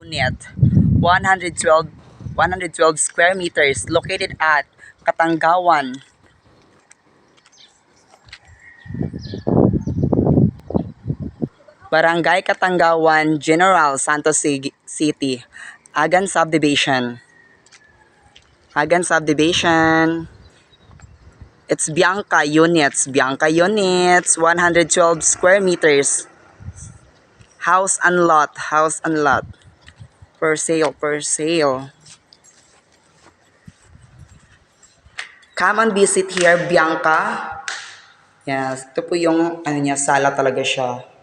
unit, 112 square meters, located at Katanggawan, Barangay Katanggawan, General Santos City, Agan Subdivision. Agan Subdivision. It's Bianca Units. Bianca Units, 112 square meters. House and lot. House and lot. For sale, for sale. Come and visit here, Bianca. Yes, ito po yung ano niya, sala talaga siya.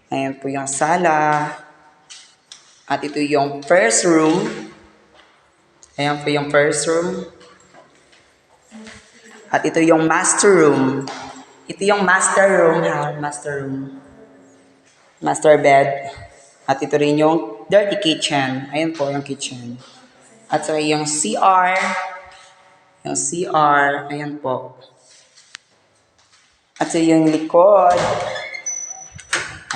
Ayan po yung sala. At ito yung first room. Ayan po yung first room. At ito yung master room. Ito yung master room ha, master room. Master bed. At ito rin yung dirty kitchen. Ayan po yung kitchen. At saka yung CR. Yung CR. Ayan po. At saka yung likod.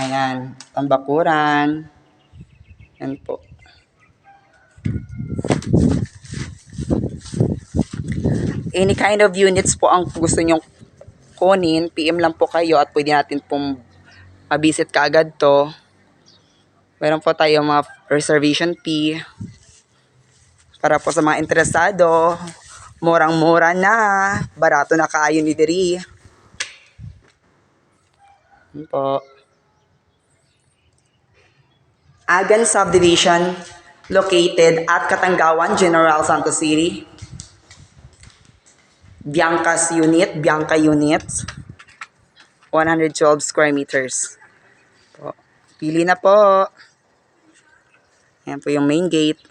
Ayan. Tambakuran. Ayan po. Any kind of units po ang gusto nyong kunin, PM lang po kayo at pwede natin pong mabisit kaagad to. Meron po tayo mga reservation fee para po sa mga interesado. Murang-mura na, barato na kaayo ni diri. Yan po. Agan Subdivision, located at Katanggawan, General Santos City. Bianca's unit, Bianca units, 112 square meters. Po. Pili na po. Yan po yung main gate.